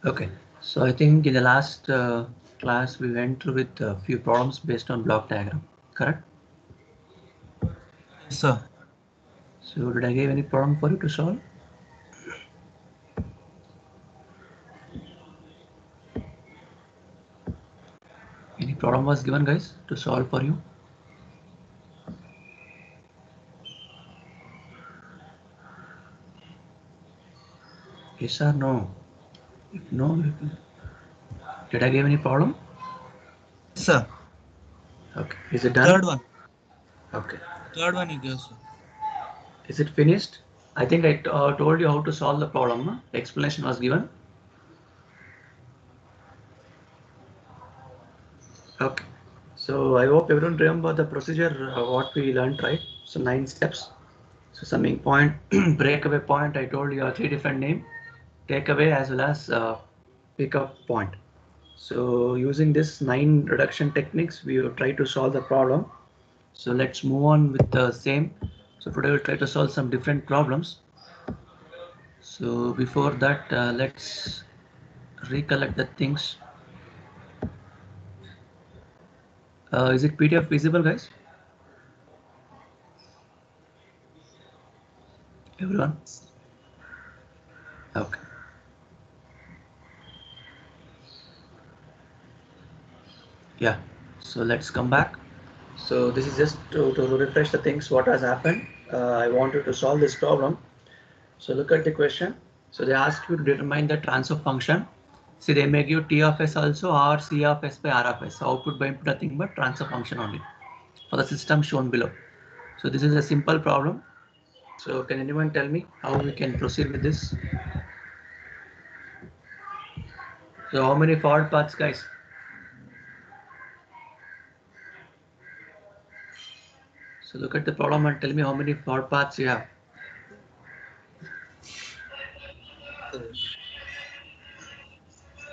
Okay, so I think in the last class we went through with a few problems based on block diagram, correct? Yes, sir. So did I give any problem for you to solve? Any problem was given, guys, to solve for you? Yes or no? If no, did I give any problem? Yes, sir. Okay, is it done? Third one. Okay, Third one you give, sir. is it finished? I think I told you how to solve the problem. No? The explanation was given. Okay, so I hope everyone remember the procedure what we learned, right? So 9 steps. So summing point, breakaway point. I told you are 3 different name, takeaway as well as pickup point. So using this 9 reduction techniques, we will try to solve the problem. So let's move on with the same. So today we'll try to solve some different problems. So before that, let's recollect the things. Is it PDF visible, guys? Everyone? Okay. Yeah. So let's come back. So this is just to refresh the things what has happened. I wanted to solve this problem. So look at the question. So they ask you to determine the transfer function. See, they make you T of S also or C of S by R of S. So output by input nothing but transfer function only for the system shown below. So this is a simple problem. So can anyone tell me how we can proceed with this? So how many forward paths, guys? So look at the problem and tell me how many forward paths you have.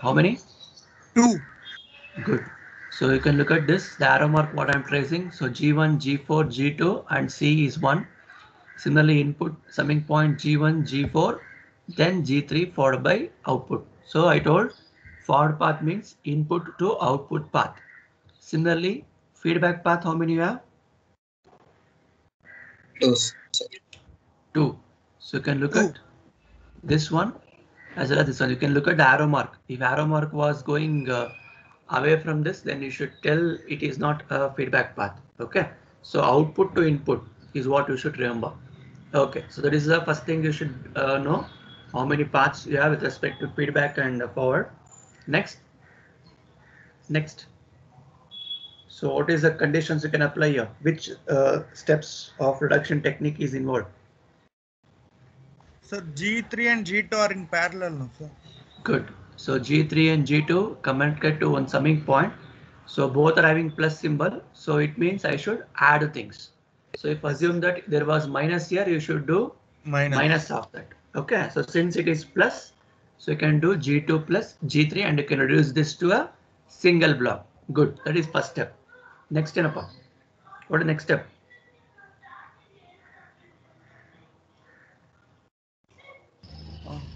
How many? 2. Good. So you can look at this, the arrow mark what I'm tracing. So G1, G4, G2 and C is 1. Similarly, input summing point G1, G4, then G3 followed by output. So I told forward path means input to output path. Similarly, feedback path, how many you have? 2. 2. So you can look 2. at this one as well as this one. You can look at the arrow mark. If arrow mark was going away from this, then you should tell it is not a feedback path. Okay. So output to input is what you should remember. Okay. So that is the first thing you should know how many paths you have with respect to feedback and forward. Next. Next. So what is the conditions you can apply here? Which steps of reduction technique is involved? Sir, G3 and G2 are in parallel now, sir. Good. So G3 and G2 connected to one summing point. So both are having plus symbol. So it means I should add things. So if assume that there was minus here, you should do minus of that. Okay. So since it is plus, so you can do G2 plus G3 and you can reduce this to a single block. Good. That is first step. Next step. What is the next step?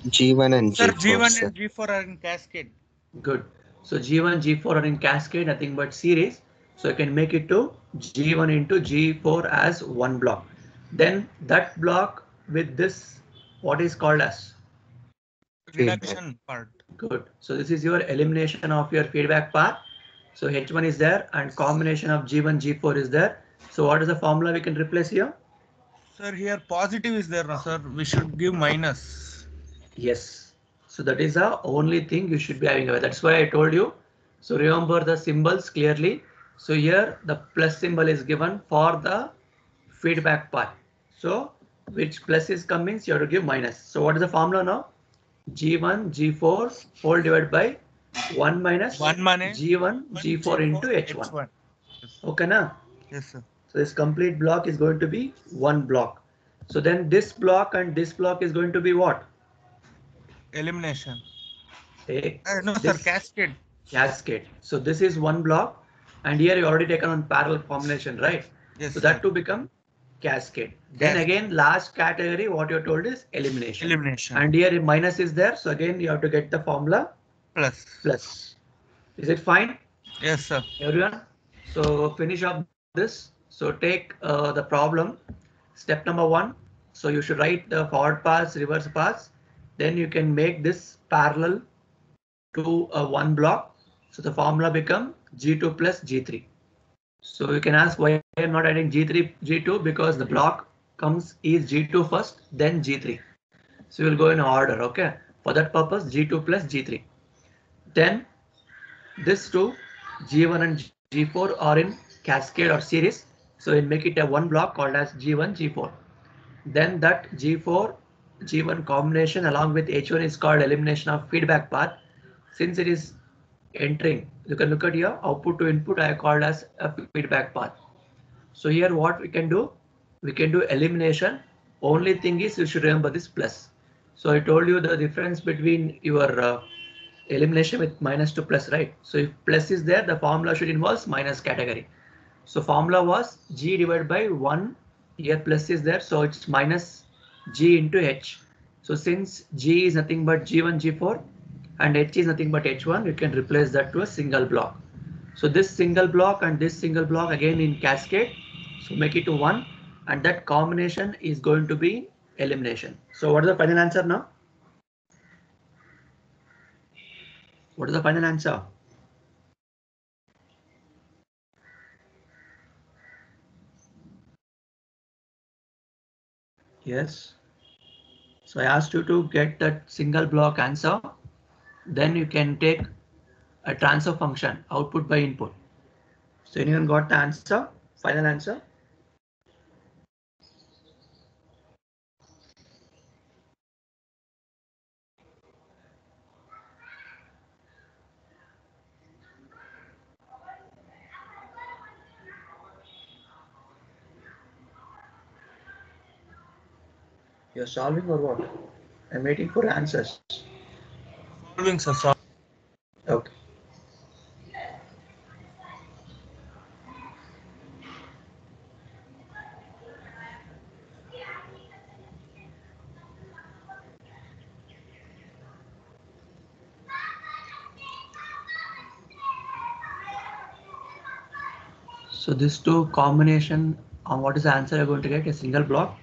G1 and Sir, G4. G1 Sir. and G4 are in cascade. Good. So G1, G4 are in cascade, nothing but series. So I can make it to G1 into G4 as one block. Then that block with this, what is called as? Reduction part. Good. So this is your elimination of your feedback path. So H1 is there and combination of G1, G4 is there. So what is the formula we can replace here? Sir, here positive is there now, sir. We should give minus. Yes. So that is the only thing you should be having away. That's why I told you. So remember the symbols clearly. So here the plus symbol is given for the feedback part. So which plus is coming, so you have to give minus. So what is the formula now? G1, G4 whole divided by 1 minus G1, G4 into H1. Yes. Okay, na? Yes, sir. So this complete block is going to be one block. So then this block and this block is going to be what? Elimination. A, No, sir, this cascade. cascade. So this is one block and here you already taken on parallel combination, right? Yes, so sir. that to become cascade. Then again last category what you're told is elimination. Elimination. And here minus is there. So again you have to get the formula Plus. Plus. Is it fine? Yes, sir. Everyone? So finish up this. So take the problem. Step number 1. So you should write the forward pass, reverse pass. Then you can make this parallel to a one block. So the formula become G2 plus G3. So you can ask why I am not adding G3, G2 because the block comes is G2 first, then G3. So we'll go in order, okay? For that purpose, G2 plus G3. Then this two, G1 and G4 are in cascade or series. So we'll make it a one block called as G1, G4. Then that G4, G1 combination along with H1 is called elimination of feedback path. Since it is entering, you can look at here, output to input I called as a feedback path. So here what we can do elimination. Only thing is you should remember this plus. So I told you the difference between your elimination with minus to plus, right? So if plus is there, the formula should involve minus category. So formula was G divided by 1. Here plus is there, so it's minus G into H. So since G is nothing but G1, G4 and H is nothing but H1, you can replace that to a single block. So this single block and this single block again in cascade. So make it to 1 and that combination is going to be elimination. So what is the final answer now? What is the final answer? Yes. So I asked you to get that single block answer. Then you can take a transfer function, output by input. So anyone got the answer? Final answer? You're solving or what? I'm waiting for answers. Solving, sir. Okay. So this two combination on what is the answer you're going to get? A single block.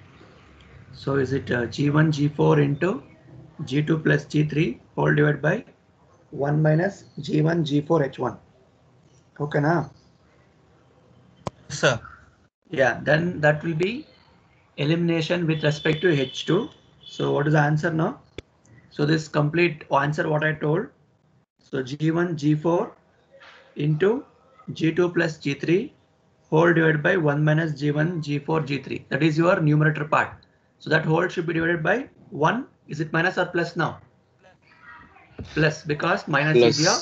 So is it G1 G4 into G2 plus G3 whole divided by 1 minus G1 G4 H1. Okay now? Sir. Yeah, then that will be elimination with respect to H2. So what is the answer now? So this complete answer what I told. So G1 G4 into G2 plus G3 whole divided by 1 minus G1 G4 G3. That is your numerator part. So that whole should be divided by 1. Is it minus or plus now? Plus, because minus is here.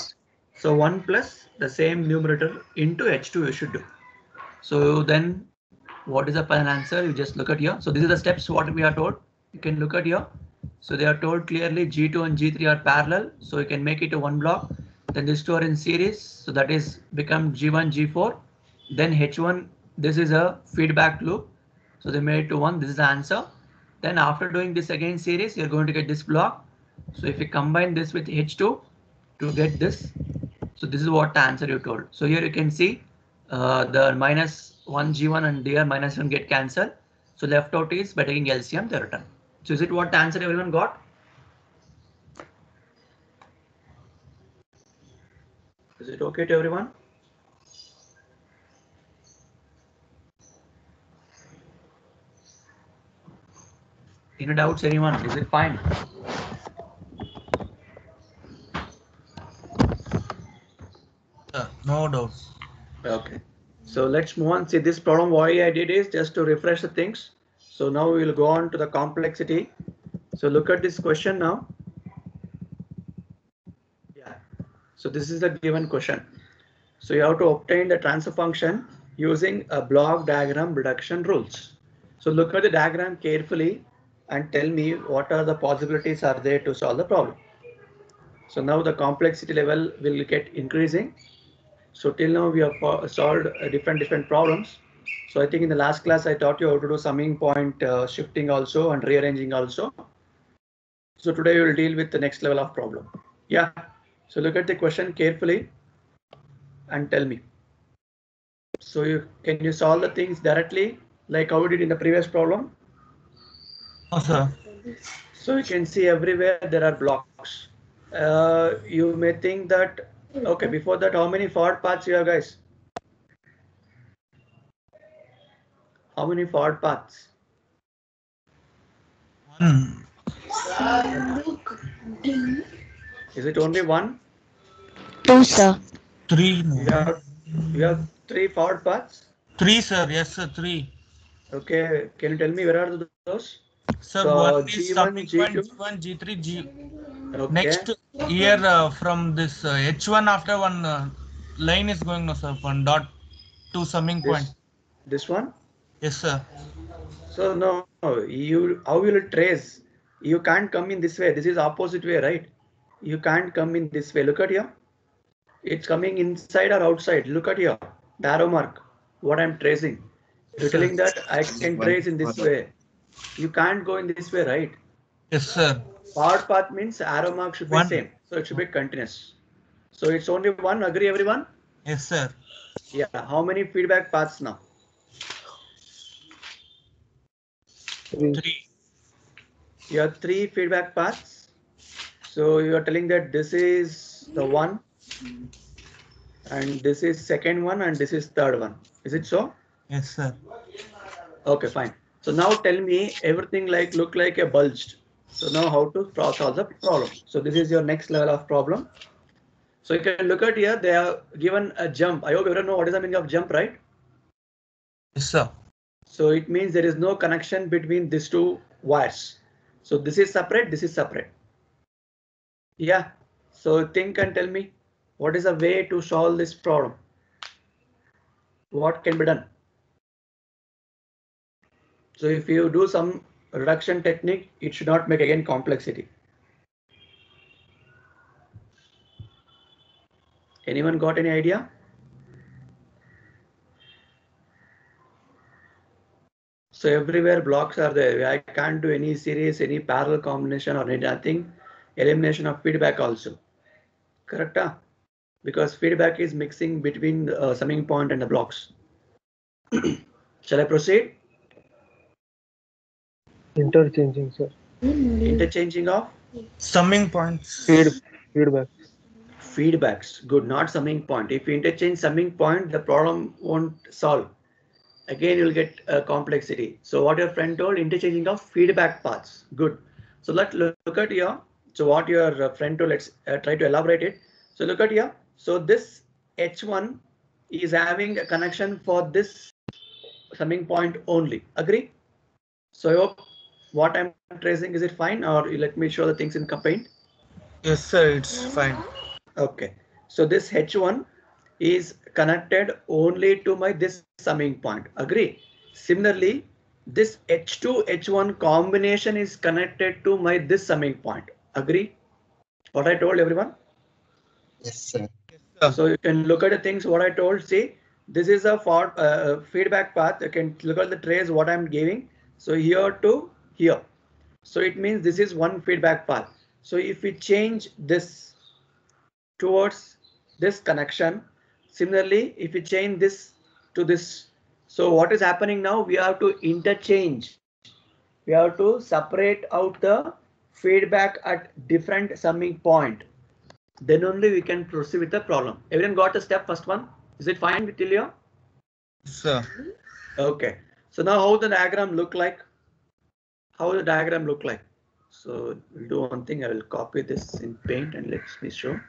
So 1 plus the same numerator into H2 you should do. So then what is the final answer? You just look at here. So these are the steps what we are told. You can look at here. So they are told clearly G2 and G3 are parallel. So you can make it a one block. Then these two are in series. So that is become G1, G4. Then H1, this is a feedback loop. So they made it to 1. This is the answer. Then after doing this again series, you're going to get this block. So if you combine this with H2 to get this, so this is what the answer you told. So here you can see the minus 1 G1 and DR minus 1 get cancelled. So left out is by taking LCM the return. So is it what the answer everyone got? Is it okay to everyone? Any doubts anyone? Is it fine? No doubts. Okay. So let's move on. See this problem why I did is just to refresh the things. So now we will go on to the complexity. So look at this question now. Yeah. So this is the given question. So you have to obtain the transfer function using a block diagram reduction rules. So look at the diagram carefully and tell me what are the possibilities are there to solve the problem. So now the complexity level will get increasing. So till now we have solved different problems. So I think in the last class I taught you how to do summing point shifting also and rearranging also. So today we will deal with the next level of problem. Yeah. So look at the question carefully and tell me. So can you solve the things directly like how we did in the previous problem? No, sir. So you can see everywhere there are blocks. You may think that, okay, before that, how many forward paths you have, guys? How many forward paths? One. Is it only one? 2, sir. 3. No. You have 3 forward paths. 3, sir. Yes, sir. 3. Okay, can you tell me where are those? Sir, So one is G1, summing point, G2. G1, G3, G. Okay. Next here from this H1 after one line is going, no, sir. One dot to summing point. This one. Yes, sir. So no, how will you trace? You can't come in this way. This is opposite way, right? You can't come in this way. Look at here. It's coming inside or outside. Look at here. The arrow mark. What I'm tracing. You're telling that I can trace in this way. You can't go in this way, right? Yes, sir. Forward path means arrow mark should be One. same. So it should be continuous. So it's only one. Agree, everyone? Yes, sir. Yeah. How many feedback paths now? 3. You have 3 feedback paths. So you are telling that this is the one, and this is second one, and this is third one. Is it so? Yes, sir. Okay, fine. So now tell me everything like look like a bulged. So now how to solve the problem. So this is your next level of problem. So you can look at here, they have given a jump. I hope everyone know what is the meaning of jump, right? Yes, sir. So it means there is no connection between these 2 wires. So this is separate, this is separate. Yeah. So think and tell me what is a way to solve this problem? What can be done? So if you do some reduction technique, it should not make again complexity. Anyone got any idea? So everywhere blocks are there. I can't do any series, any parallel combination or anything. Elimination of feedback also. Correct? Because feedback is mixing between the summing point and the blocks. Shall I proceed? Interchanging, sir. Interchanging of Summing points. Feedback. feedbacks. Good, not summing point. If you interchange summing point, the problem won't solve. Again, you'll get complexity. So what your friend told, interchanging of feedback paths. Good. So let's look at here. So what your friend told, let's try to elaborate it. So look at here. So this H1 is having a connection for this summing point only. Agree? So I hope what I'm tracing, is it fine, or you let me show the things in Paint? Yes, sir. It's fine. Okay. So this H1 is connected only to my this summing point. Agree? Similarly, this H2 H1 combination is connected to my this summing point. Agree? What I told everyone? Yes, sir. Yes, sir. So you can look at the things what I told. See, this is a feedback path. You can look at the trace what I'm giving. So here to here. So it means this is one feedback path. So if we change this towards this connection, similarly, if we change this to this, so what is happening now? We have to interchange. We have to separate out the feedback at different summing point. Then only we can proceed with the problem. Everyone got the step first one? Is it fine with Ilya? Yes, sir. Okay. So now how the diagram look like? How the diagram look like? So we'll do one thing. I will copy this in Paint and let me show.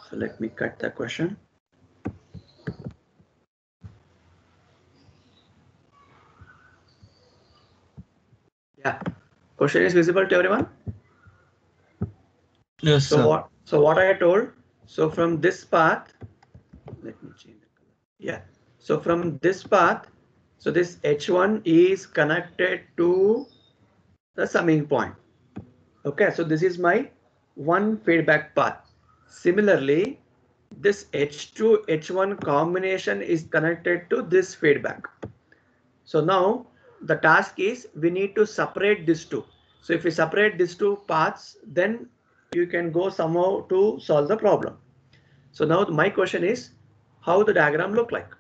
So let me cut the question. Yeah, question is visible to everyone? Yes, sir. So what I told, so from this path, let me change the color. Yeah, so from this path, so this H1 is connected to the summing point. Okay, so this is my one feedback path. Similarly, this H2 H1 combination is connected to this feedback. So now the task is we need to separate these two. So if we separate these two paths, then you can go somehow to solve the problem. So now my question is, how the diagram look like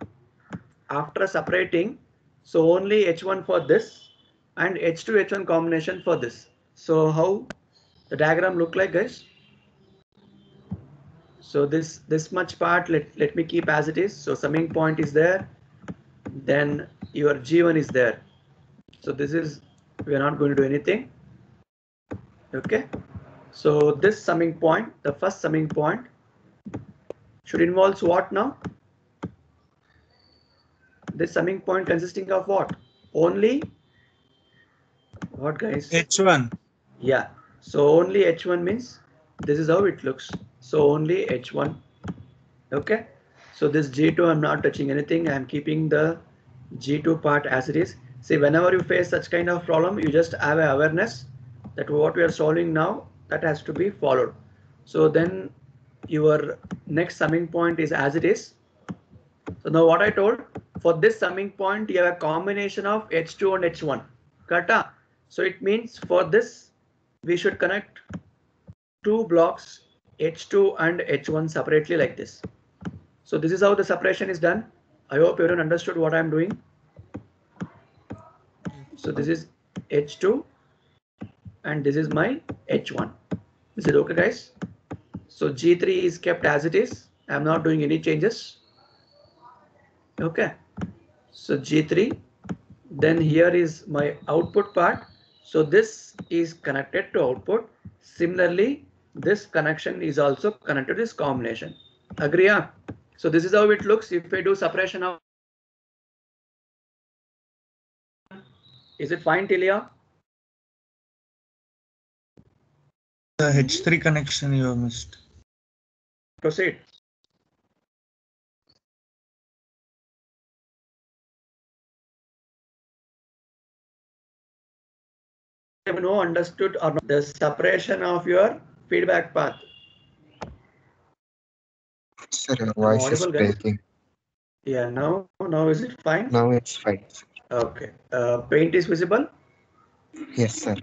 after separating? So only H1 for this and H2 H1 combination for this. So how the diagram look like, guys? So this much part let me keep as it is. So summing point is there, then your G1 is there. So this is, we are not going to do anything. Okay, so this summing point, the first summing point, should involve what now? This summing point consisting of what? Only what, guys? H1. Yeah, so only H1 means this is how it looks. So only H1. Okay, so this G2 I'm not touching anything. I'm keeping the G2 part as it is. See, whenever you face such kind of problem, you just have an awareness that what we are solving now, that has to be followed. So then your next summing point is as it is. So now what I told, for this summing point, you have a combination of H2 and H1. Correct? So it means for this, we should connect two blocks H2 and H1 separately like this. So this is how the separation is done. I hope everyone understood what I'm doing. So this is H2 and this is my H1. Is it okay, guys? So G3 is kept as it is. I'm not doing any changes. Okay. So G3, then here is my output part. So this is connected to output. Similarly, this connection is also connected to this combination. Agree? Yeah? So this is how it looks if we do separation of. Is it fine till here? The H3 connection you have missed. Proceed. Have no understood or not the separation of your feedback path. Sir, your voice is Audible, guys? breaking. Yeah, now is it fine? Now it's fine. Okay. Paint is visible. Yes, sir.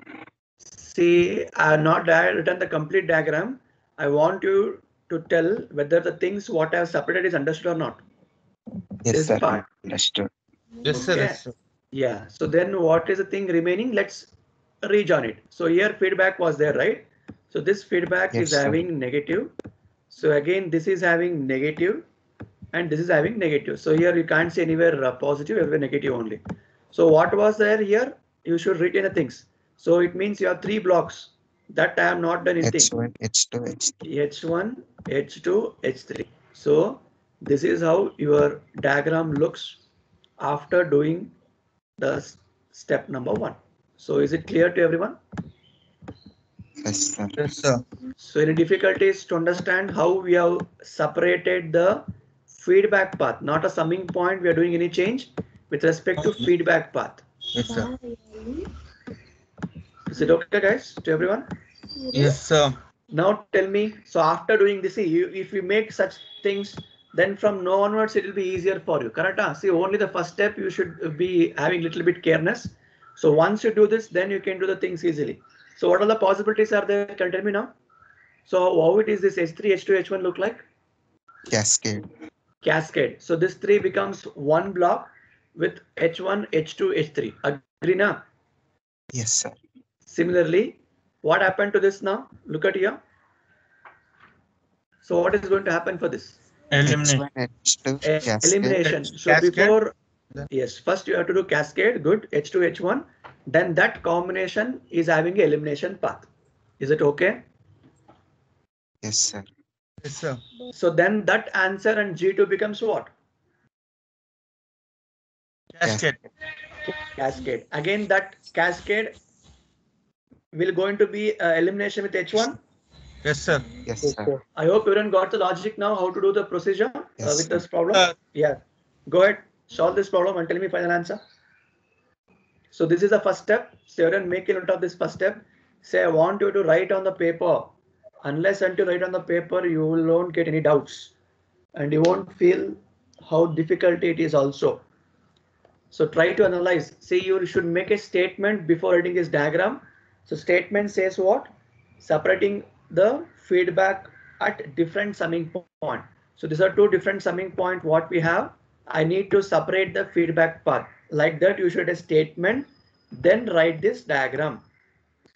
See, I have not written the complete diagram. I want you to tell whether the things what I have separated is understood or not. Yes, This sir. part. Understood. Yes, sir. Okay. Yes, sir. Yeah. So then what is the thing remaining? Let's rejoin it. So here feedback was there, right? So this feedback Yes, is sir. having negative. So again, this is having negative and this is having negative. So here you can't see anywhere positive, everywhere negative only. So what was there here? You should retain the things. So it means you have three blocks that I have not done anything. H1, H2, H3. H1, H2, H3. So this is how your diagram looks after doing the step number 1. So is it clear to everyone? Yes, sir. Yes, sir. So any difficulties to understand how we have separated the feedback path, not a summing point we are doing any change with respect to feedback path. Yes, sir. Is it okay, guys, to everyone? Yes, sir. Now tell me, so after doing this, if you make such things, then from now onwards it will be easier for you, correct? See, only the first step you should be having little bit careless. So once you do this, then you can do the things easily. So what are the possibilities are there? Can you tell me now? So how it is this H3, H2, H1 look like? Cascade. Cascade. So this 3 becomes one block with H1, H2, H3. Agree now? Yes, sir. Similarly, what happened to this now? Look at here. So what is going to happen for this? Eliminate. H1, H2, cascade. Elimination. So Cascade. before, yes, first you have to do cascade. Good. H2, H1. Then that combination is having an elimination path. Is it okay? Yes, sir. Yes, sir. So then that answer and G2 becomes what? Cascade. Cascade. Again, that cascade will going to be elimination with H1. Yes, sir. Yes, Yes, sir. sir. I hope everyone got the logic now how to do the procedure Yes, with sir. this problem. Yeah. Go ahead, solve this problem and tell me final answer. So this is the first step. So everyone make a note of this first step. Say I want you to write on the paper. Unless until write on the paper, you will not get any doubts and you won't feel how difficult it is also. So try to analyze. See, you should make a statement before writing this diagram. So statement says what? Separating the feedback at different summing point. So these are two different summing point what we have. I need to separate the feedback path. Like that, you should a statement, then write this diagram.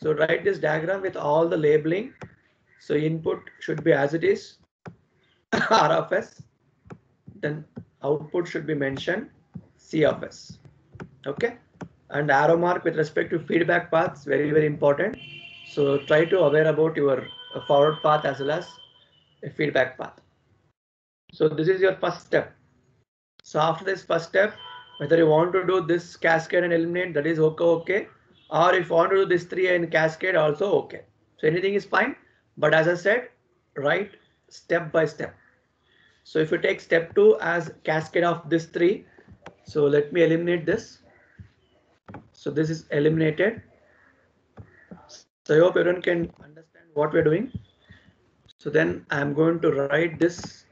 So write this diagram with all the labeling. So input should be as it is, R of S. Then output should be mentioned, C of S. Okay. And arrow mark with respect to feedback paths, very, very important. So try to aware about your forward path as well as a feedback path. So this is your first step. So after this first step, whether you want to do this cascade and eliminate, that is okay. Or if you want to do this 3 and cascade, also okay. So anything is fine. But as I said, write step by step. So if you take step 2 as cascade of this 3, so let me eliminate this. So this is eliminated. So I hope everyone can understand what we're doing. So then I'm going to write this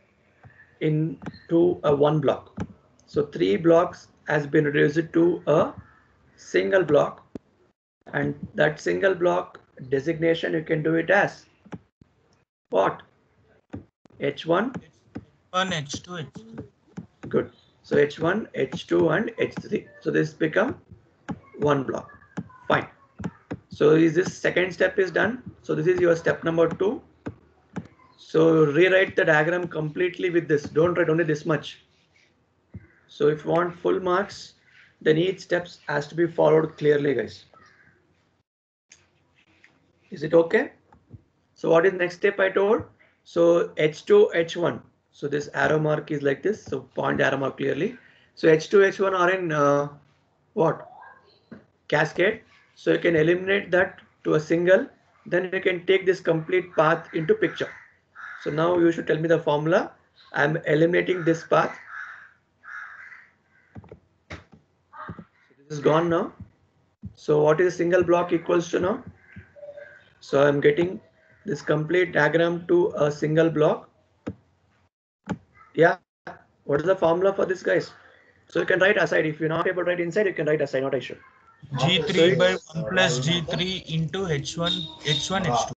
into a one block. So 3 blocks has been reduced to a single block, and that single block designation you can do it as what? H1, H2, H3. Good. So H1, H2 and H3. So this become one block. Fine. So is this second step is done. So this is your step number 2. So rewrite the diagram completely with this. Don't write only this much. So if you want full marks, then each steps has to be followed clearly, guys. Is it okay? So what is next step I told? So H2, H1. So this arrow mark is like this. So point arrow mark clearly. So H2, H1 are in what? Cascade. So you can eliminate that to a single. Then you can take this complete path into picture. So now you should tell me the formula. I'm eliminating this path. So this is gone now. So what is a single block equals to now? So I'm getting this complete diagram to a single block. Yeah. What is the formula for this, guys? So you can write aside. If you're not able to write inside, you can write aside, not I should. G3 by 1 plus G3 into H1, H2.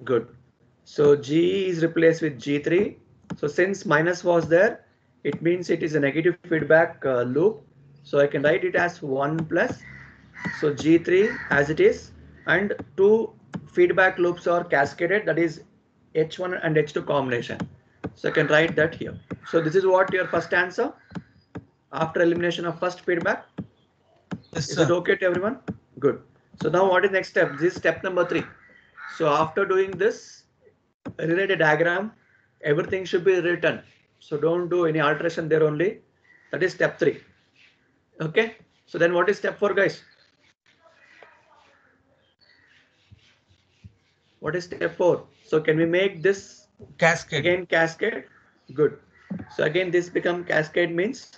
Good. So G is replaced with G3. So since minus was there, it means it is a negative feedback loop. So I can write it as 1 plus. So G3 as it is, and 2 feedback loops are cascaded, that is H1 and H2 combination. So I can write that here. So this is what your first answer after elimination of first feedback. Yes, Is sir. it okay to everyone? Good. So now what is next step? This is step number 3. So after doing this, rewrite a diagram. Everything should be written. So don't do any alteration there only. That is step 3. Okay. So then what is step 4, guys? What is step 4? So can we make this Cascade. again cascade? Good. So again this become cascade means.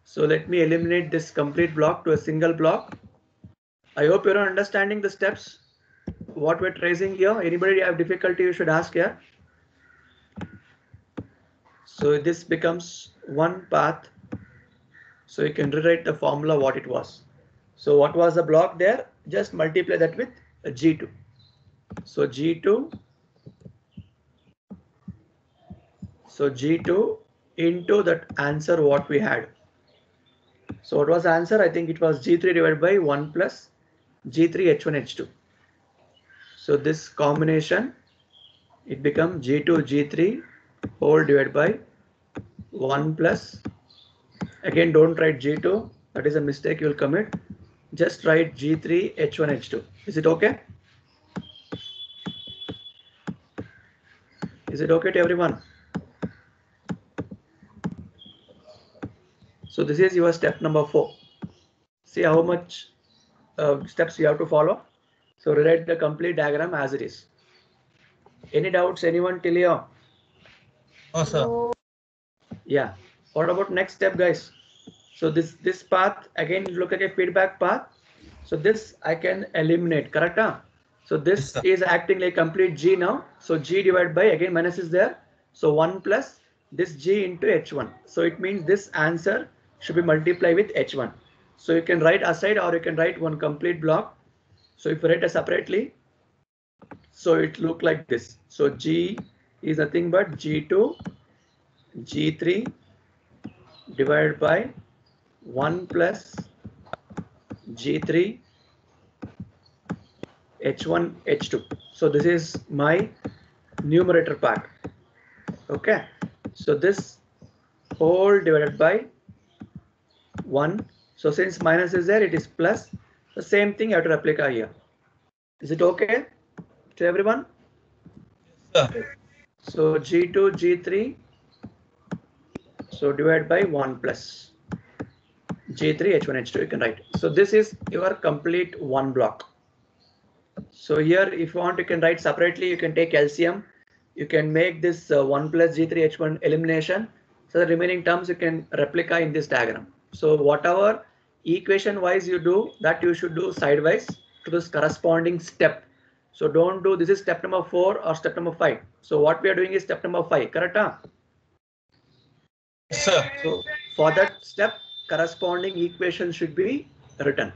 So let me eliminate this complete block to a single block. I hope you're understanding the steps. What we're tracing here. Anybody have difficulty, you should ask here. So this becomes one path. So you can rewrite the formula what it was. So what was the block there? Just multiply that with a G2. So G2. So G2 into that answer what we had. So what was the answer? I think it was G3 divided by 1 plus G3 H1 H2. So this combination, it becomes G2 G3 whole divided by 1 plus, again don't write G2, that is a mistake you will commit. Just write G3 H1 H2. Is it okay? Is it okay to everyone? So this is your step number 4. See how much steps you have to follow. So rewrite the complete diagram as it is. Any doubts, anyone till here? Oh, sir. Yeah. What about next step, guys? So this path, again, look at a feedback path. So this I can eliminate, correct? Huh? So this Yes, is acting like complete G now. So G divided by, again minus is there. So 1 plus this G into H1. So it means this answer should be multiplied with H1. So you can write aside or you can write one complete block. So if you write it separately, so it look like this. So G is nothing but G2, G3 divided by 1 plus G3, H1, H2. So this is my numerator part. Okay. So this whole divided by 1. So since minus is there, it is plus. The same thing you have to replicate here. Is it okay to everyone? Sir. So G2, G3. So divide by 1 plus G3, H1, H2 you can write. So this is your complete one block. So here if you want you can write separately, you can take LCM. You can make this 1 plus G3, H1 elimination. So the remaining terms you can replicate in this diagram. So whatever equation wise you do, that you should do sidewise to this corresponding step. So don't do this is step number 4 or step number 5. So what we are doing is step number 5, correct? Huh? Sir. So for that step, corresponding equation should be written,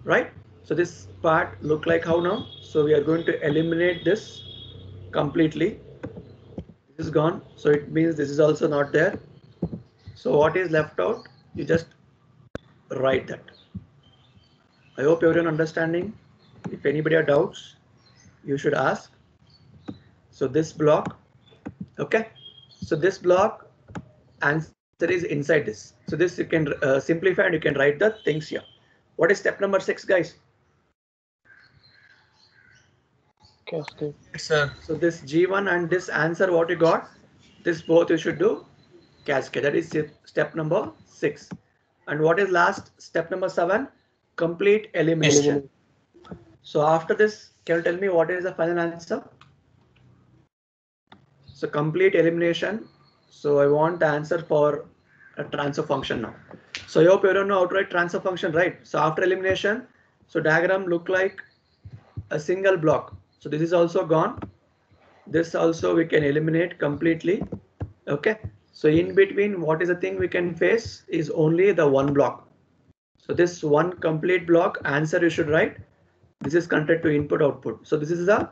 right? So this part look like how now? So we are going to eliminate this completely. This is gone. So it means this is also not there. So what is left out? You just write that. I hope everyone understanding. If anybody have doubts, you should ask. So this block, okay. So this block answer is inside this. So this you can simplify and you can write the things here. What is step number 6, guys? Cascade. Sir. So this G1 and this answer what you got, this both you should do cascade. That is step number 6. And what is last step number 7? Complete elimination. So after this, can you tell me what is the final answer? So complete elimination. So I want the answer for a transfer function now. So I hope you don't know how to write transfer function, right? So after elimination, so diagram look like a single block. So this is also gone. This also we can eliminate completely. Okay. So in between, what is the thing we can face is only the one block. So this one complete block answer you should write. This is connected to input output. So this is a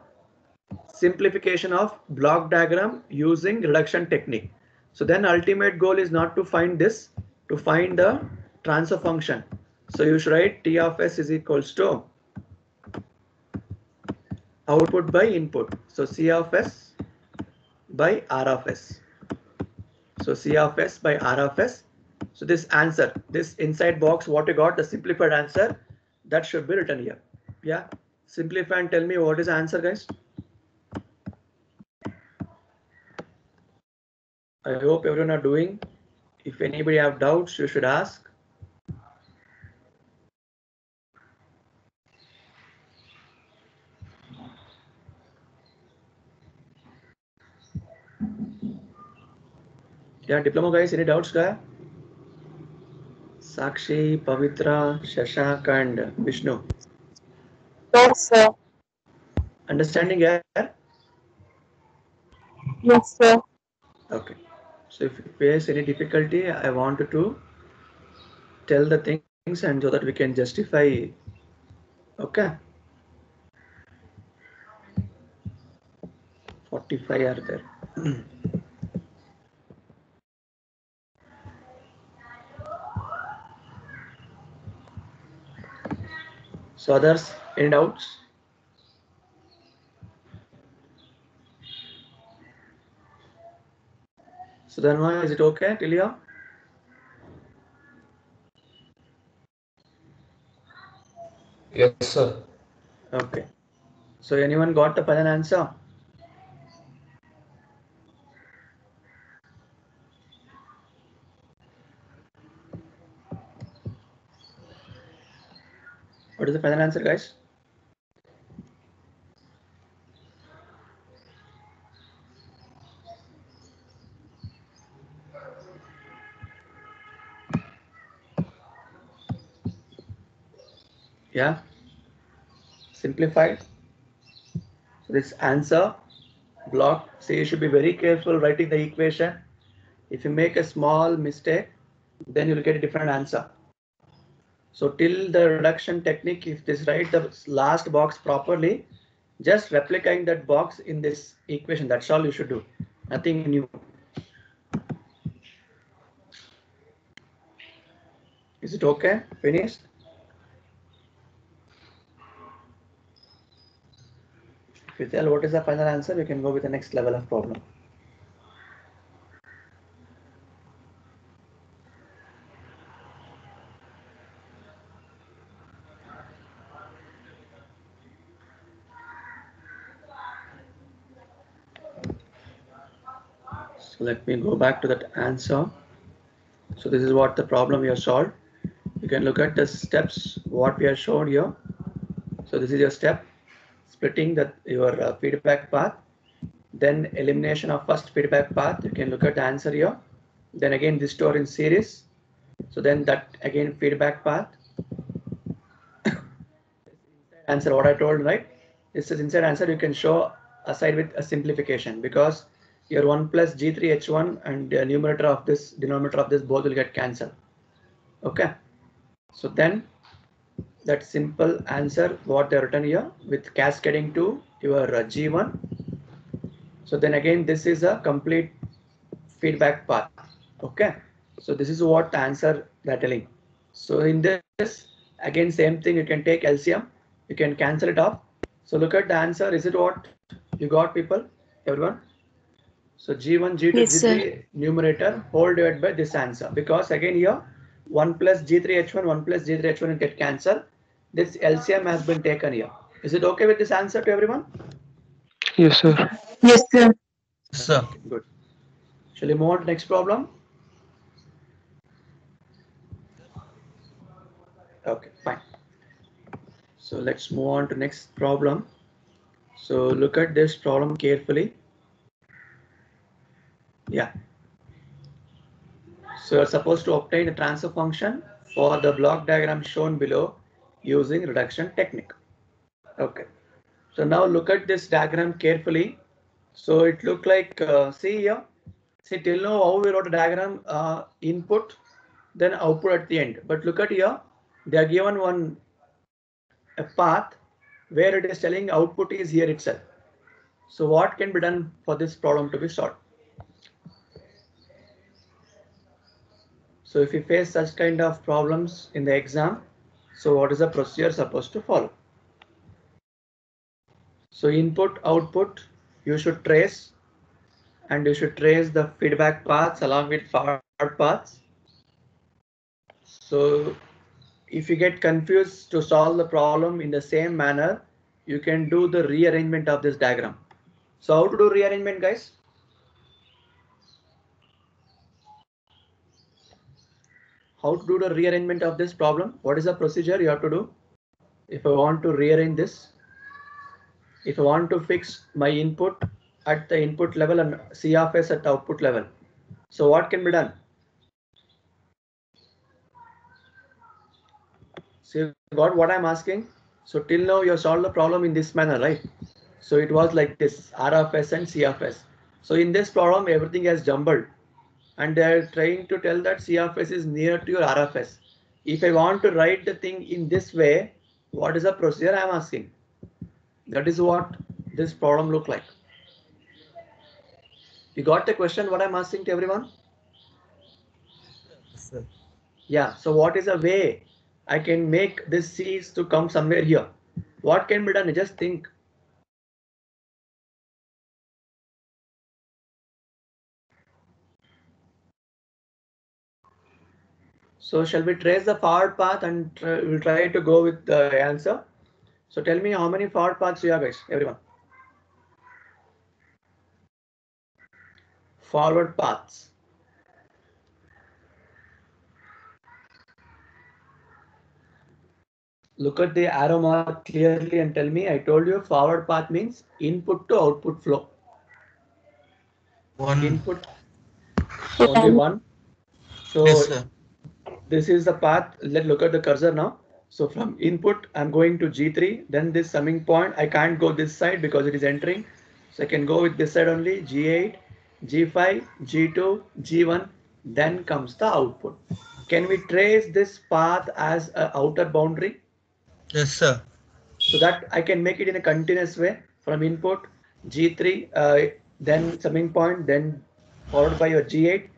simplification of block diagram using reduction technique. So then ultimate goal is not to find this, to find the transfer function. So you should write T of S is equals to output by input. So C of S by R of S. So C of S by R of S. So this answer, this inside box, what you got, the simplified answer, that should be written here. Yeah. Simplify and tell me what is the answer, guys. I hope everyone are doing. If anybody have doubts, you should ask. Yeah, diploma guys, any doubts, guy? Sakshi, Pavitra, Shashank and Vishnu. Yes, sir. Understanding here? Yes, sir. Okay. So if you face any difficulty, I want you to tell the things and so that we can justify. Okay. 45 are there. So others, any doubts? So then is it okay, Tilia? Yes, sir. Okay. So anyone got the final answer? What is the final answer, guys? Yeah. Simplified. So this answer block. So you should be very careful writing the equation. If you make a small mistake, then you'll get a different answer. So till the reduction technique, if this write the last box properly, just replicating that box in this equation, that's all you should do. Nothing new. Is it okay? Finished? If you tell what is the final answer, we can go with the next level of problem. So let me go back to that answer. So this is what the problem we have solved. You can look at the steps what we have shown here. So this is your step, splitting your feedback path, then elimination of first feedback path. You can look at the answer here. Then again this store in series. So then that again feedback path. Answer what I told, right? This is inside answer. You can show aside with a simplification, because your 1 plus G3H1 and the numerator of this, denominator of this, both will get cancelled. Okay. So then that simple answer what they written here with cascading to your G1. So then again this is a complete feedback path. Okay. So this is what the answer they're telling. So in this again same thing, you can take LCM, you can cancel it off. So look at the answer. Is it what you got, people? Everyone? So G1, G2, Yes, G3 numerator whole divided by this answer, because again here 1 plus G3H1, 1 plus G3H1 will get cancelled. This LCM has been taken here. Is it okay with this answer to everyone? Yes, sir. Yes, sir. Sir. Okay, good. Shall we move on to next problem? Okay, fine. So let's move on to next problem. So look at this problem carefully. Yeah. So you're supposed to obtain the transfer function for the block diagram shown below using reduction technique. Okay. So now look at this diagram carefully. So it looked like, see here, see till now how we wrote a diagram, input, then output at the end. But look at here, they are given a path where it is telling output is here itself. So what can be done for this problem to be solved? So if you face such kind of problems in the exam, so what is the procedure supposed to follow? So input, output, you should trace, and you should trace the feedback paths along with forward paths. So if you get confused to solve the problem in the same manner, you can do the rearrangement of this diagram. So how to do rearrangement, guys? How to do the rearrangement of this problem? What is the procedure you have to do? If I want to rearrange this, if I want to fix my input at the input level and C of S at the output level, so what can be done? So you got what I'm asking? So till now you solved the problem in this manner, right? So it was like this, R of S and C of S. So in this problem, everything has jumbled, and they are trying to tell that C of S is near to your R of S. If I want to write the thing in this way, what is the procedure I'm asking? That is what this problem look like. You got the question what I'm asking to everyone? Sir. Yeah, so what is a way I can make this C's to come somewhere here? What can be done? Just think. So shall we trace the forward path and we'll try to go with the answer. So tell me how many forward paths you have, guys, everyone. Forward paths. Look at the arrow mark clearly and tell me. I told you forward path means input to output flow. One. Input only one. So Yes, sir. this is the path. Let's look at the cursor now. So from input, I'm going to G3, then this summing point. I can't go this side because it is entering. So I can go with this side only, G8, G5, G2, G1, then comes the output. can we trace this path as an outer boundary? Yes, sir. So that I can make it in a continuous way from input G3, then summing point, then followed by your G8,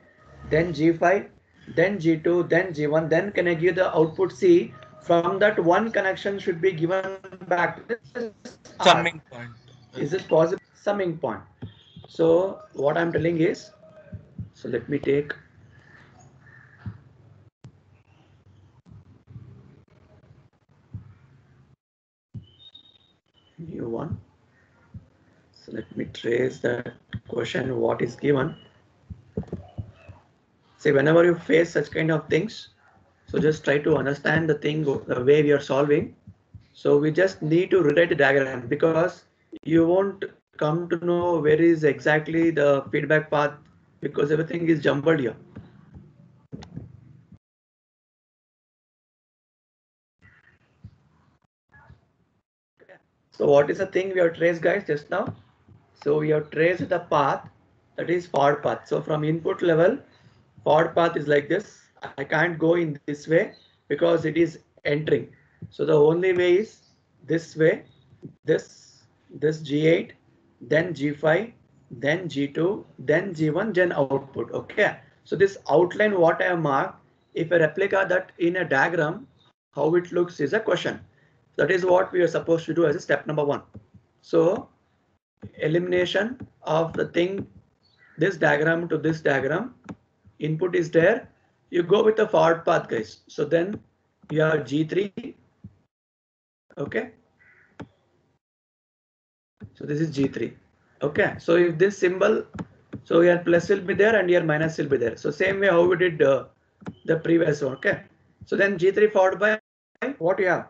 then G5, then G2, then G1, then can I give the output C? From that one connection should be given back to this R. Summing point. Is this possible? Summing point. So what I'm telling is, so let me take new one. So let me trace that question what is given. See, whenever you face such kind of things, so just try to understand the thing, the way we are solving. So we just need to rewrite the diagram because you won't come to know where is exactly the feedback path because everything is jumbled here. So what is the thing we have traced, guys, just now? So we have traced the path, that is forward path. So from input level, forward path is like this. I can't go in this way because it is entering. So the only way is this way, this G8, then G5, then G2, then G1, then output. Okay. So this outline what I have marked, if I replica that in a diagram, how it looks is a question. That is what we are supposed to do as a step number 1. So elimination of the thing, this diagram to this diagram, input is there, you go with the forward path, guys. So then you have G3. Okay. So this is G3. Okay. So if this symbol, so your plus will be there and your minus will be there. So same way how we did the previous one. Okay. So then G3 followed by what you have?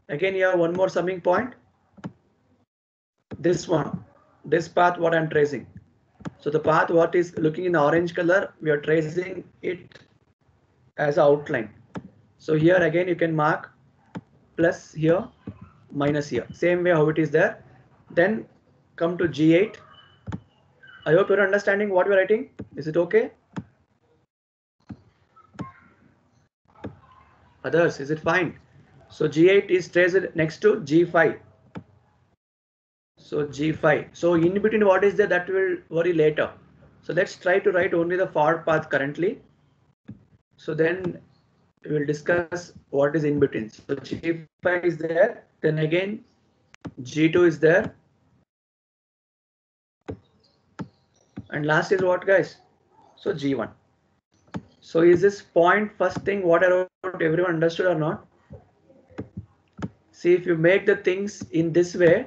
Again, you have one more summing point. This one, this path what I'm tracing. So the path what is looking in orange color, we are tracing it as outline. So here again you can mark plus here, minus here. Same way how it is there. Then come to G8. I hope you're understanding what we're writing. Is it okay? Others, is it fine? So G8 is traced next to G5. So G5. So in between what is there, that will worry later. So let's try to write only the forward path currently. So then we will discuss what is in between. So G5 is there. Then again G2 is there. And last is what, guys? So G1. So is this point first thing what I wrote, everyone understood or not? See, if you make the things in this way,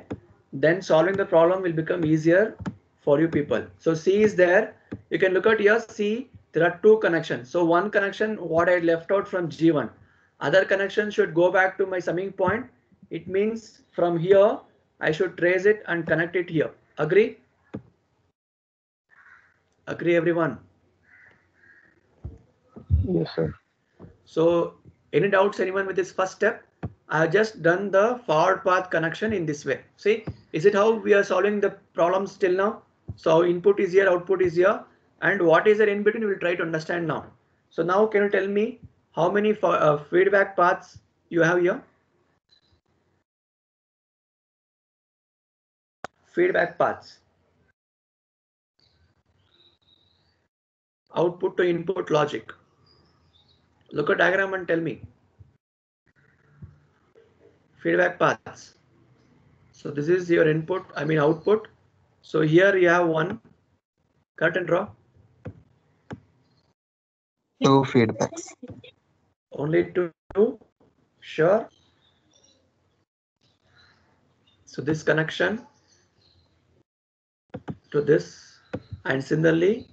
then solving the problem will become easier for you people. So C is there. You can look at here, C, there are two connections. So one connection, what I left out from G1. Other connection should go back to my summing point. It means from here, I should trace it and connect it here. Agree? Agree, everyone? Yes, sir. So any doubts, anyone with this first step? I have just done the forward path connection in this way. See, is it how we are solving the problems till now? So input is here, output is here, and what is there in between, we will try to understand now. So now can you tell me how many feedback paths you have here? Feedback paths. Output to input logic. Look at diagram and tell me. Feedback paths. So this is your input, I mean output. So here you have one. Cut and draw. 2 feedbacks. Only two. Sure. So this connection to this, and similarly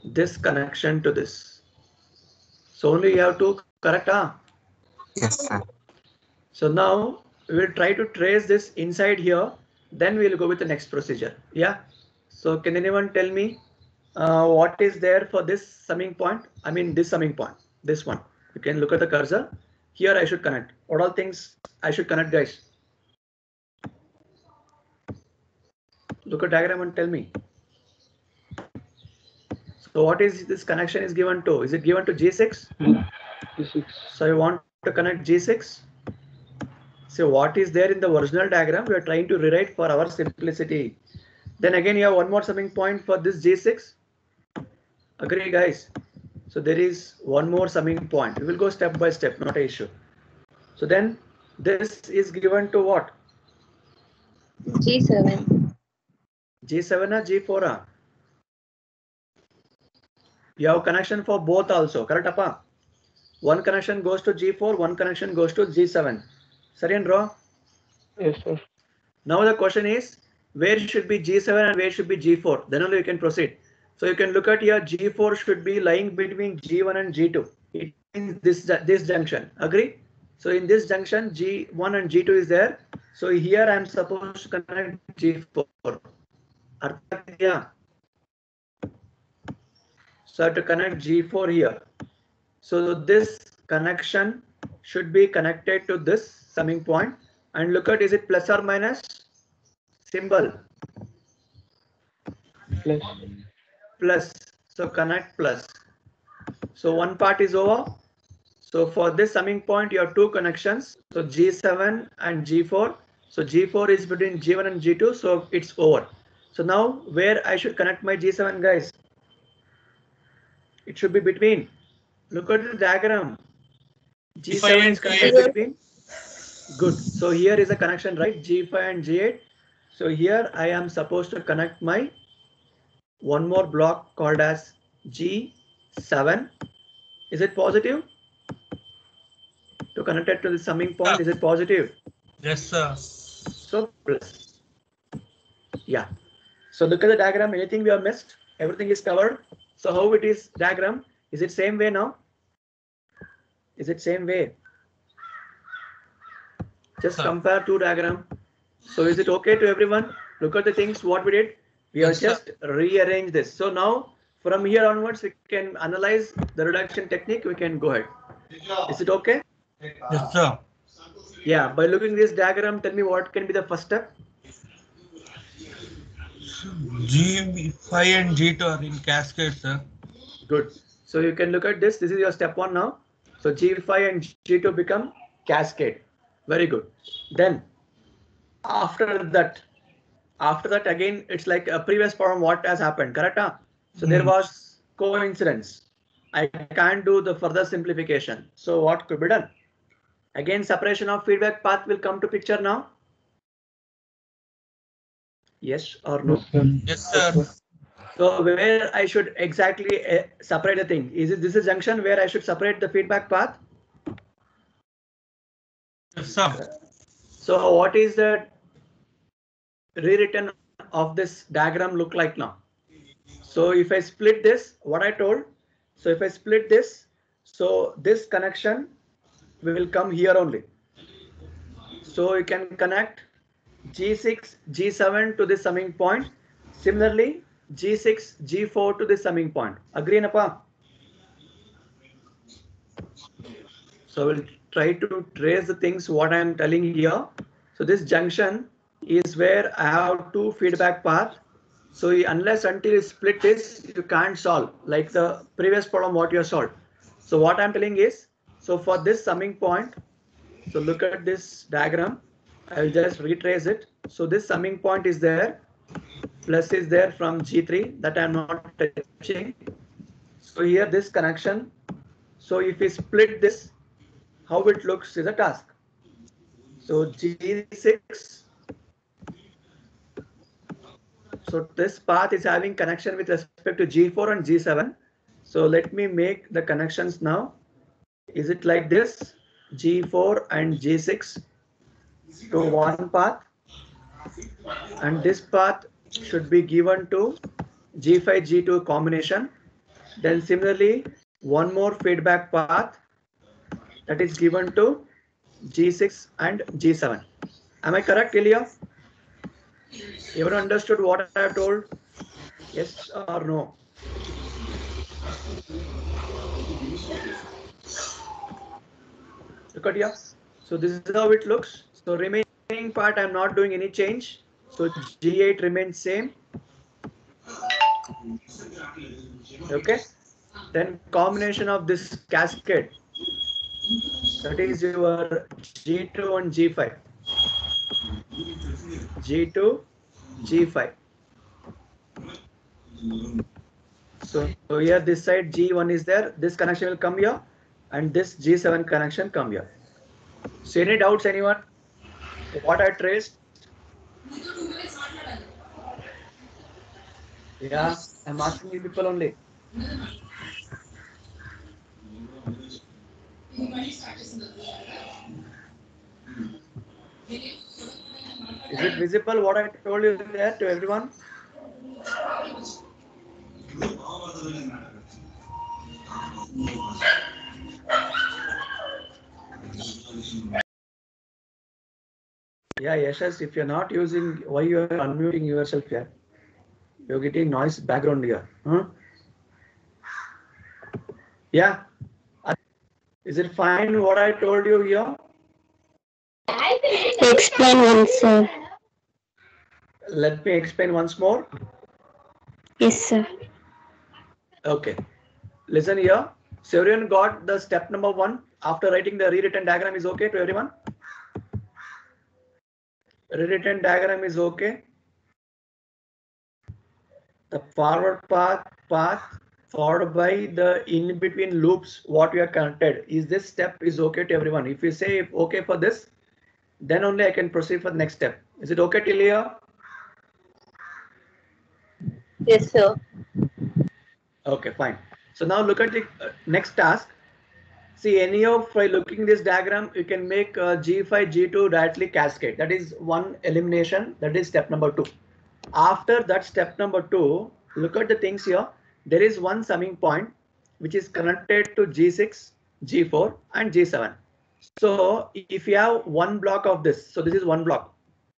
this connection to this. So only you have two, correct? Yes, sir. So now we will try to trace this inside here. Then we will go with the next procedure. Yeah. So can anyone tell me what is there for this summing point? I mean this summing point. This one. You can look at the cursor. Here I should connect. What all things I should connect, guys? Look at diagram and tell me. So what is this connection is given to? Is it given to G6? G6. So you want to connect G6. So what is there in the original diagram? We are trying to rewrite for our simplicity. Then again, you have one more summing point for this G6. Agree, guys? So there is one more summing point. We will go step by step, not an issue. So then this is given to what? G7. G7 or G4? You have connection for both also, correct? Appa? One connection goes to G4, one connection goes to G7. Sorry, and draw. Yes, sir. Now the question is, where should be G7 and where should be G4? Then only you can proceed. So you can look at here, G4 should be lying between G1 and G2. It means this junction. Agree? So in this junction, G1 and G2 is there. So here I am supposed to connect G4. Yeah. So I have to connect G4 here. So this connection should be connected to this summing point. And look at, is it plus or minus? Symbol. Plus. Plus. So connect plus. So one part is over. So for this summing point, you have two connections. So G7 and G4. So G4 is between G1 and G2. So it's over. So now where I should connect my G7, guys? It should be between. Look at the diagram. G7 is connected between. Good. So here is a connection, right? G5 and G8. So here I am supposed to connect my one more block called as G7. Is it positive? To connect it to the summing point, is it positive? Yes, sir. So plus. Yeah. So look at the diagram. Anything we have missed? Everything is covered. So how it is diagram? Is it same way now? Is it same way? Just compare two diagram. So is it okay to everyone? Look at the things what we did. We have just rearranged this. So now from here onwards we can analyze the reduction technique. We can go ahead. Is it okay? Yes, sir. Yeah. By looking this diagram, tell me what can be the first step. G5 and G2 are in cascade, sir. Good. So you can look at this. This is your step one now. So G5 and G2 become cascade. Very good. Then after that again, it's like a previous problem. What has happened? Correct? Huh? So there was coincidence. I can't do the further simplification. So what could be done? Again, separation of feedback path will come to picture now. Yes or no? Yes, sir. So where I should exactly separate the thing? Is it this is junction where I should separate the feedback path? Yes, sir. So what is the rewritten of this diagram look like now? So if I split this, what I told, so if I split this, so this connection will come here only. So you can connect G6, G7 to the summing point. Similarly, G6, G4 to the summing point. Agree, Napa? So we'll try to trace the things what I am telling here. So this junction is where I have two feedback paths. So unless until you split this, you can't solve like the previous problem what you have solved. So what I'm telling is, so for this summing point, so look at this diagram. I will just retrace it. So this summing point is there. Plus is there from G3 that I'm not touching. So here this connection. So if we split this, how it looks is a task. So G6. So this path is having connection with respect to G4 and G7. So let me make the connections now. Is it like this? G4 and G6 to one path. And this path should be given to G5, G2 combination. Then similarly, one more feedback path that is given to G6 and G7. Am I correct, Ilya? Everyone understood what I have told? Yes or no? Look at here. So this is how it looks. So remaining part, I'm not doing any change. So G8 remains same. Okay. Then combination of this cascade, that is your G2 and G5. G2, G5. So here this side G1 is there, this connection will come here, and this G7 connection come here. So any doubts, anyone? What I traced? Yeah, I'm asking you people only. Is it visible what I told you there to everyone? Yeah, Yashas, if you're not using, why you are unmuting yourself here? You're getting noise background here. Huh? Yeah. Is it fine what I told you here? Explain once, sir. Let me explain once more. Yes, sir. Okay. Listen here. So everyone got the step number 1 after writing the rewritten diagram is okay to everyone? Rewritten diagram is okay. The forward path followed by the in between loops what we are connected. Is this step is okay to everyone? If you say okay for this, then only I can proceed for the next step. Is it okay till here? Yes, sir. Okay, fine. So now look at the next task. See, any of by looking this diagram, you can make G5, G2 directly cascade. That is one elimination. That is step number 2. After that step number 2, look at the things here. There is one summing point which is connected to G6, G4 and G7. So if you have one block of this, so this is one block.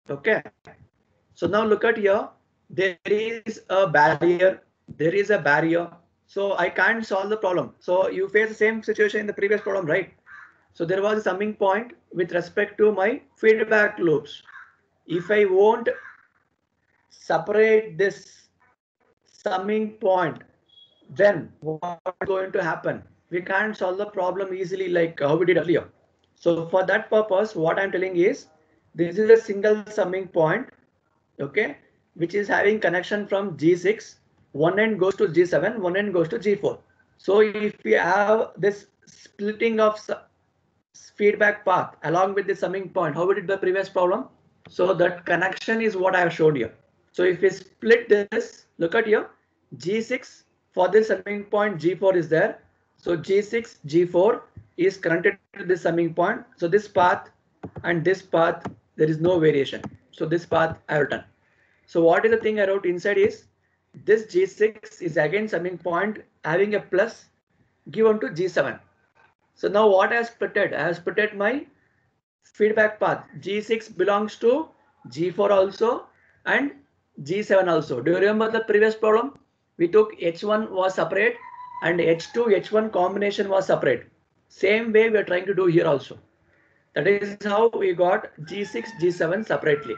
Okay. So now look at here. There is a barrier. There is a barrier. So I can't solve the problem. So you face the same situation in the previous problem, right? So there was a summing point with respect to my feedback loops. If I won't separate this summing point, then what is going to happen? We can't solve the problem easily like how we did earlier. So for that purpose, what I'm telling is this is a single summing point, okay, which is having connection from G6. One end goes to G7, one end goes to G4. So if we have this splitting of feedback path along with the summing point, how we did the previous problem? So that connection is what I have showed here. So if we split this, look at here, G6 for this summing point G4 is there. So G6, G4 is connected to this summing point. So this path and this path, there is no variation. So this path I have done. So what is the thing I wrote inside is this G6 is again summing point having a plus given to G7. So now what I have splitted? I have splitted my feedback path. G6 belongs to G4 also and G7 also. Do you remember the previous problem? We took H1 was separate and H2, H1 combination was separate. Same way we are trying to do here also. That is how we got G6, G7 separately.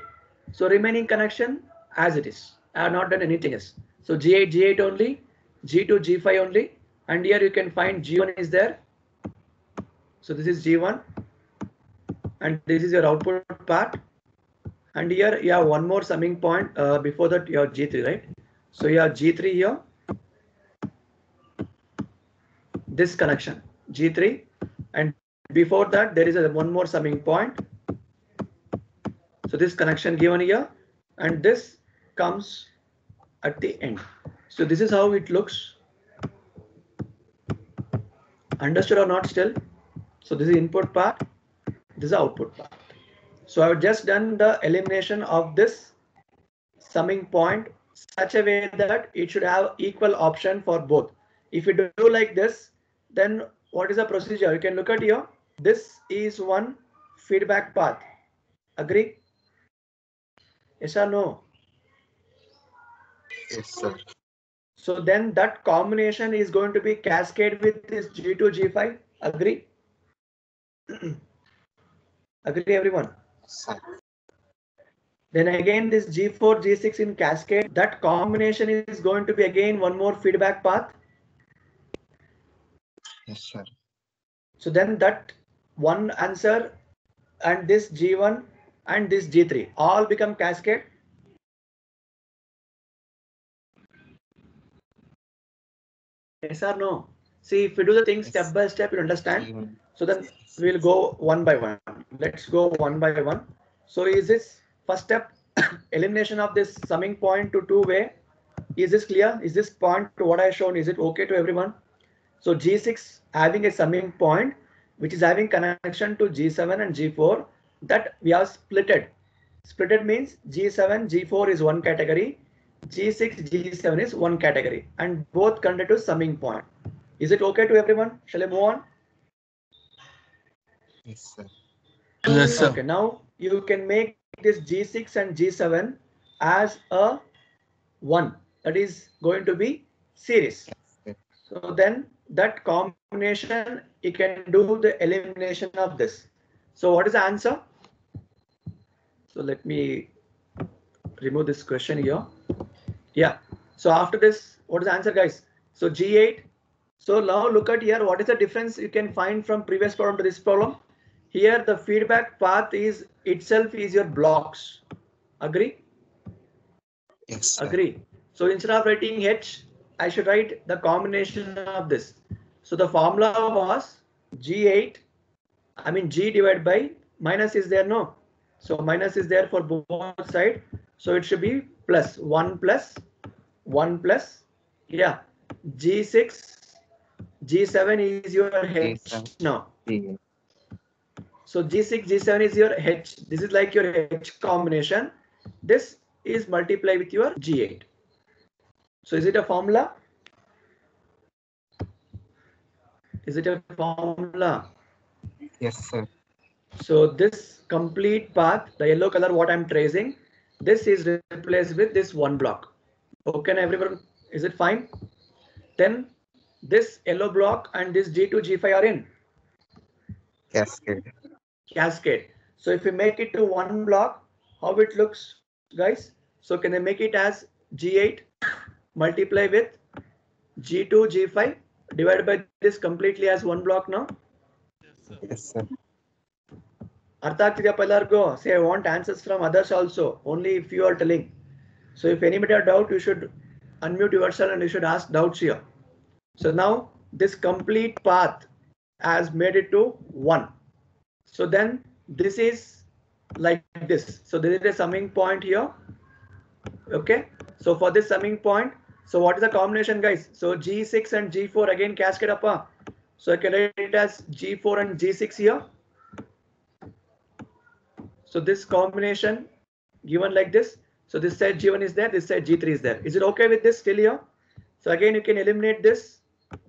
So remaining connection as it is. I have not done anything else. So G8, G8 only, G2, G5 only, and here you can find G1 is there. So this is G1 and this is your output part. And here you have one more summing point before that you have G3, right? So you have G3 here. This connection G3 and before that there is one more summing point. So this connection given here and this comes at the end. So this is how it looks. Understood or not still? So this is input part, this is output part. So I've just done the elimination of this summing point such a way that it should have equal option for both. If you do like this, then what is the procedure? You can look at here. This is one feedback path. Agree? Yes or no? Yes, sir. So then that combination is going to be cascade with this G2, G5. Agree? Agree everyone? Sir. Then again this G4, G6 in cascade, that combination is going to be again one more feedback path. Yes, sir. So then that one answer and this G1 and this G3 all become cascade. Yes or no? See, if we do the thing Yes. step by step, you understand. G1. So then we'll go one by one. Let's go one by one. So is this first step elimination of this summing point to two-way? Is this clear? Is this point to what I shown? Is it okay to everyone? So G6 having a summing point which is having connection to G7 and G4, that we have splitted. Splitted means G7, G4 is one category, G6, G7 is one category, and both connected to summing point. Is it okay to everyone? Shall I move on? Yes, sir. Yes, sir. Okay, now you can make this G6 and G7 as a one, that is going to be series. Yes, So then that combination, you can do the elimination of this. So what is the answer? So let me remove this question here. Yeah. So after this, what is the answer, guys? So G8. So now look at here. What is the difference you can find from previous problem to this problem? Here the feedback path is itself is your blocks. Agree? yes, sir. Agree. So instead of writing H, I should write the combination of this. So the formula was G8, I mean G divided by minus is there, no? So minus is there for both sides. So it should be plus 1 plus, yeah, G6, G7 is your H G7. now. G8. So G6, G7 is your H. This is like your H combination. This is multiply with your G8. So is it a formula? Is it a formula? Yes, sir. So this complete path, the yellow color what I'm tracing, this is replaced with this one block. Okay, everyone, is it fine? Then this yellow block and this G2, G5 are in Cascade. cascade. So if we make it to one block, how it looks, guys? So can I make it as G8 multiply with G2, G5 divided by this completely as one block now? Yes, sir. ಅರ್ಥ ಆಗ್ತಿದ್ಯಾ ಎಲ್ಲರಿಗೂ? Say I want answers from others also, only if you are telling. So if anybody have doubt, you should unmute yourself and you should ask doubts here. So now this complete path has made it to 1. So then this is like this. So there is a summing point here. Okay. So for this summing point, so what is the combination, guys? So G6 and G4 again cascade up. So I can write it as G4 and G6 here. So this combination given like this. So this side G1 is there, this side G3 is there. Is it okay with this still here? So again, you can eliminate this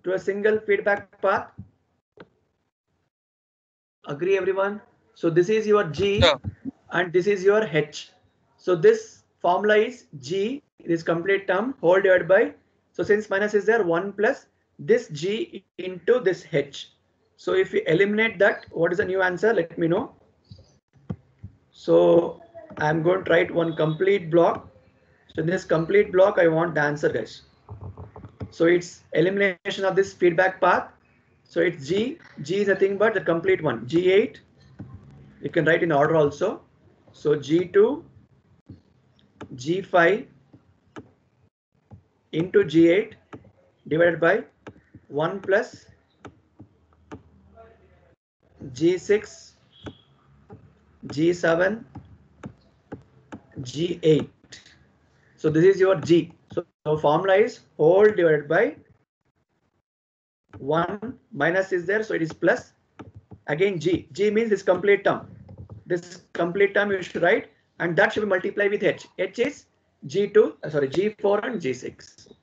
to a single feedback path. Agree, everyone? So this is your G and this is your H. So this formula is G, this complete term, whole divided by, so since minus is there, 1 plus this G into this H. So if we eliminate that, what is the new answer? Let me know. So I'm going to write one complete block. So in this complete block, I want the answer, guys. So it's elimination of this feedback path. So it's G. G is nothing but the complete one. G8. You can write in order also. So G2, G5 into G8 divided by 1 plus G6, G7, G8. So this is your G. So formula is whole divided by 1 minus is there, so it is plus. Again G. G means this complete term. This complete term you should write, and that should be multiplied with H. H is G2, sorry, G4 and G6.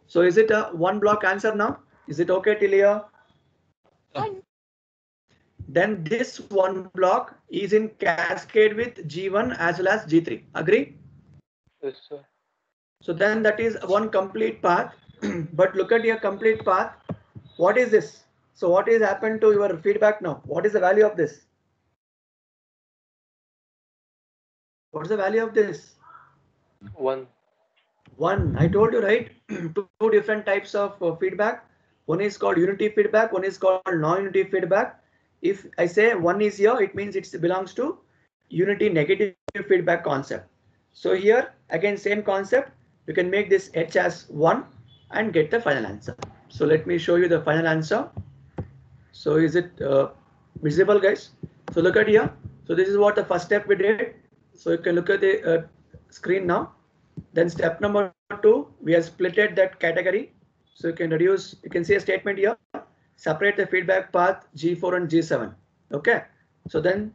So is it a one block answer now? Is it okay till here? Then this one block is in cascade with G1 as well as G3. Agree? Yes, sir. So then that is one complete path. But look at your complete path. What is this? So what is happened to your feedback now? What is the value of this? What's the value of this? 1. 1. I told you, right? Two different types of feedback. One is called unity feedback. One is called non-unity feedback. If I say 1 is here, it means it belongs to unity negative feedback concept. So here again same concept. You can make this h as 1 and get the final answer. So let me show you the final answer. So is it visible, guys? So look at here. So this is what the first step we did. So you can look at the screen now. Then step number 2, we have splitted that category. So you can reduce, you can see a statement here, separate the feedback path G4 and G7. Okay. So then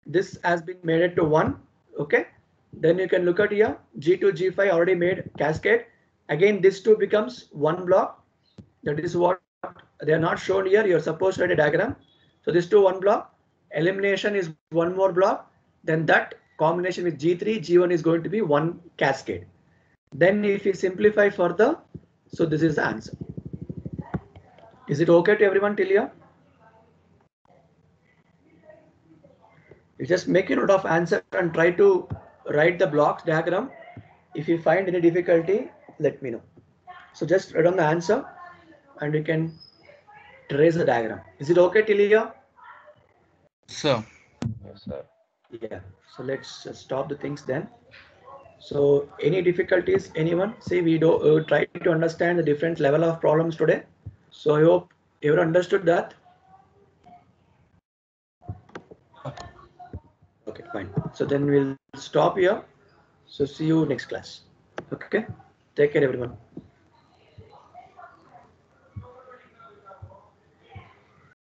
this has been made it to 1. Okay. Then you can look at here, G2, G5 already made cascade. Again, this 2 becomes 1 block. That is what they are not shown here. You're supposed to write a diagram. So this 2 1 block, elimination is 1 more block. Then that combination with G3, G1 is going to be 1 cascade. Then if you simplify further, so this is the answer. Is it okay to everyone till here? You just make a note of answer and try to write the blocks diagram. If you find any difficulty, let me know. So just write down the answer and you can trace the diagram. Is it okay till here? So Yes, sir. Yeah. So let's stop the things then. So any difficulties, anyone? See, we do try to understand the different level of problems today. So I hope everyone understood that. Okay, fine. So then we'll stop here. So see you next class. Okay. Take care, everyone.